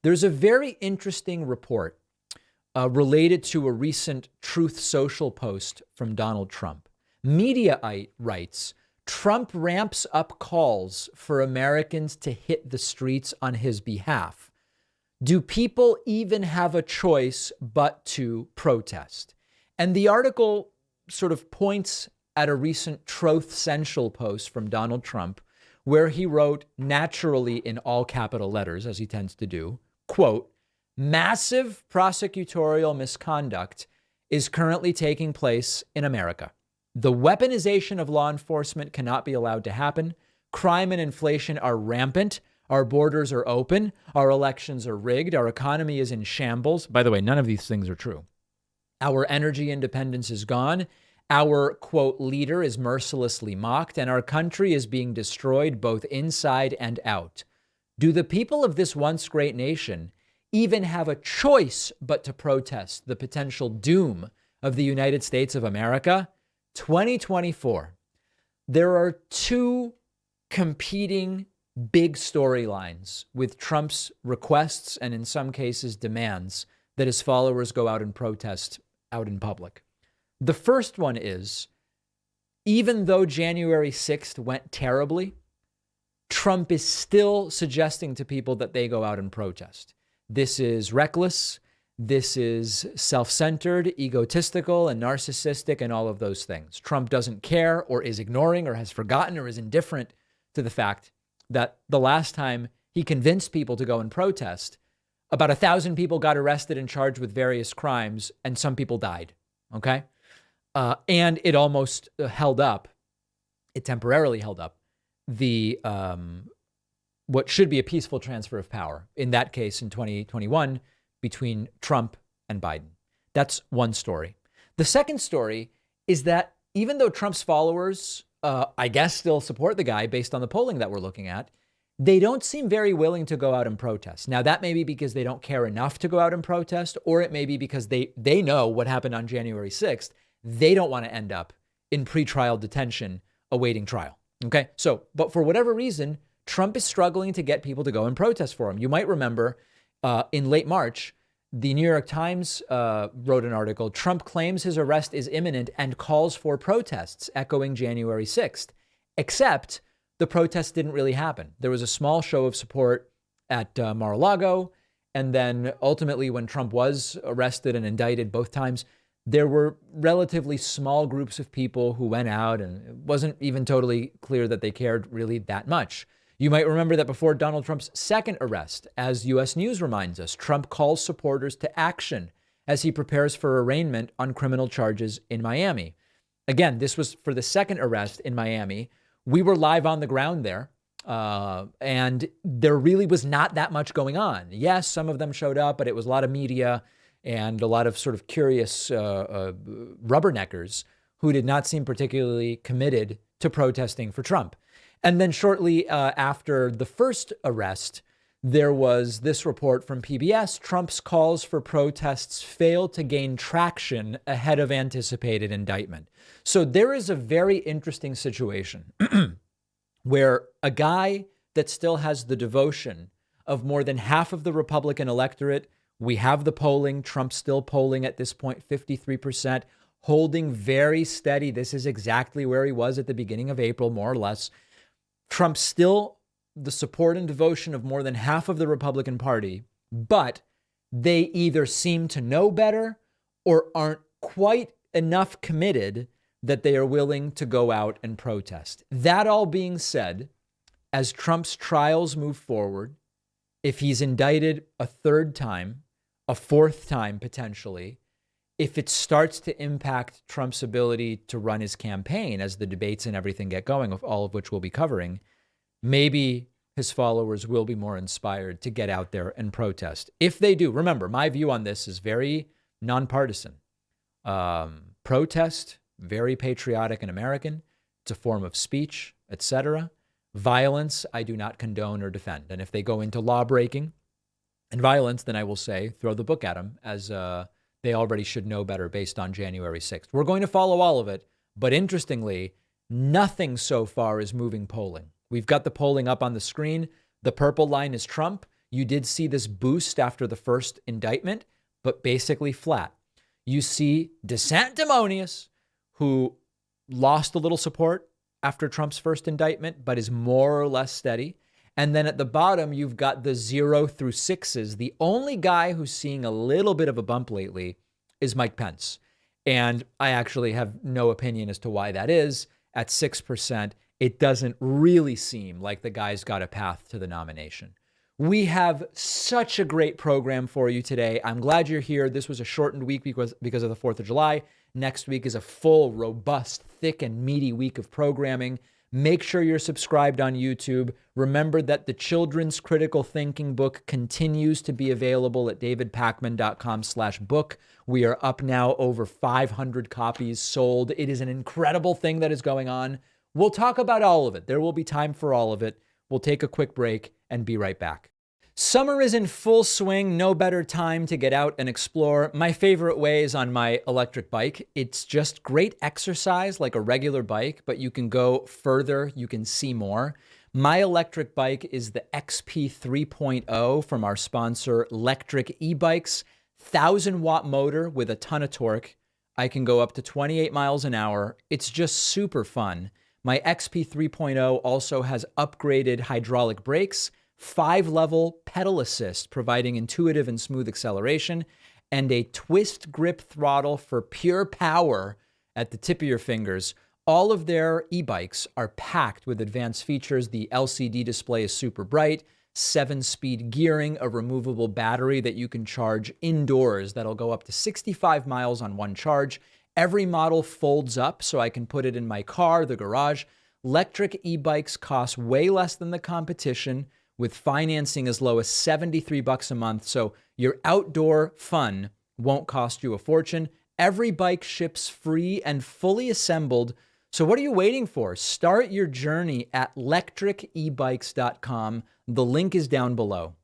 There's a very interesting report related to a recent Truth Social post from Donald Trump. Mediaite writes, Trump ramps up calls for Americans to hit the streets on his behalf. Do people even have a choice but to protest? And the article sort of points at a recent Truth Social post from Donald Trump, where he wrote, naturally in all capital letters, as he tends to do, quote, massive prosecutorial misconduct is currently taking place in America. The weaponization of law enforcement cannot be allowed to happen. Crime and inflation are rampant. Our borders are open. Our elections are rigged. Our economy is in shambles. By the way, none of these things are true. Our energy independence is gone. Our, quote, leader is mercilessly mocked, and our country is being destroyed both inside and out. Do the people of this once great nation even have a choice but to protest the potential doom of the United States of America? 2024. There are two competing big storylines with Trump's requests and in some cases demands that his followers go out and protest out in public. The first one is, even though January 6th went terribly, Trump is still suggesting to people that they go out and protest. This is reckless. This is self-centered, egotistical, and narcissistic, and all of those things. Trump doesn't care or is ignoring or has forgotten or is indifferent to the fact that the last time he convinced people to go and protest, about 1,000 people got arrested and charged with various crimes, and some people died, okay? And it almost held up, it temporarily held up the what should be a peaceful transfer of power, in that case in 2021, between Trump and Biden. That's one story. The second story is that even though Trump's followers, I guess, still support the guy based on the polling that we're looking at, they don't seem very willing to go out and protest. Now, that may be because they don't care enough to go out and protest, or it may be because they know what happened on January 6th. They don't want to end up in pretrial detention awaiting trial. Okay, so, but for whatever reason, Trump is struggling to get people to go and protest for him. You might remember in late March, the New York Times wrote an article, Trump claims his arrest is imminent and calls for protests, echoing January 6th. Except the protests didn't really happen. There was a small show of support at Mar-a-Lago. And then ultimately, when Trump was arrested and indicted both times, there were relatively small groups of people who went out, and it wasn't even totally clear that they cared really that much. You might remember that before Donald Trump's second arrest, as U.S. News reminds us, Trump calls supporters to action as he prepares for arraignment on criminal charges in Miami. Again, this was for the second arrest in Miami. We were live on the ground there, and there really was not that much going on. Yes, some of them showed up, but it was a lot of media and a lot of sort of curious rubberneckers who did not seem particularly committed to protesting for Trump. And then shortly after the first arrest, there was this report from PBS, Trump's calls for protests failed to gain traction ahead of anticipated indictment. So there is a very interesting situation where a guy that still has the devotion of more than half of the Republican electorate, we have the polling, Trump's still polling at this point, 53%, holding very steady. This is exactly where he was at the beginning of April, more or less. Trump's still the support and devotion of more than half of the Republican Party, but they either seem to know better or aren't quite enough committed that they are willing to go out and protest. That all being said, as Trump's trials move forward, if he's indicted a third time, a fourth time potentially, if it starts to impact Trump's ability to run his campaign as the debates and everything get going, all of which we'll be covering, maybe his followers will be more inspired to get out there and protest. If they do, remember, my view on this is very nonpartisan. Protest, very patriotic and American. It's a form of speech, etc. Violence, I do not condone or defend. And if they go into law breaking and violence, then I will say, throw the book at them, as they already should know better based on January 6th. We're going to follow all of it. But interestingly, nothing so far is moving polling. We've got the polling up on the screen. The purple line is Trump. You did see this boost after the first indictment, but basically flat. You see DeSanctimonious, who lost a little support after Trump's first indictment, but is more or less steady. And then at the bottom, you've got the 0 through 6s. The only guy who's seeing a little bit of a bump lately is Mike Pence. And I actually have no opinion as to why that is. At 6%, it doesn't really seem like the guy's got a path to the nomination. We have such a great program for you today. I'm glad you're here. This was a shortened week because of the 4th of July. Next week is a full, robust, thick, and meaty week of programming. Make sure you're subscribed on YouTube. Remember that the Children's Critical Thinking book continues to be available at davidpakman.com/book. We are up now over 500 copies sold. It is an incredible thing that is going on. We'll talk about all of it. There will be time for all of it. We'll take a quick break and be right back. Summer is in full swing. No better time to get out and explore. My favorite way is on my electric bike. It's just great exercise like a regular bike, but you can go further. You can see more. My electric bike is the XP 3.0 from our sponsor, Lectric E-Bikes. 1,000-watt motor with a ton of torque. I can go up to 28 miles an hour. It's just super fun. My XP 3.0 also has upgraded hydraulic brakes, 5-level pedal assist, providing intuitive and smooth acceleration, and a twist grip throttle for pure power at the tip of your fingers. All of their e-bikes are packed with advanced features. The LCD display is super bright, 7-speed gearing, a removable battery that you can charge indoors that'll go up to 65 miles on one charge. Every model folds up so I can put it in my car, the garage. Lectric e-bikes cost way less than the competition, with financing as low as $73 a month. So your outdoor fun won't cost you a fortune. Every bike ships free and fully assembled. So what are you waiting for? Start your journey at lectricebikes.com. The link is down below.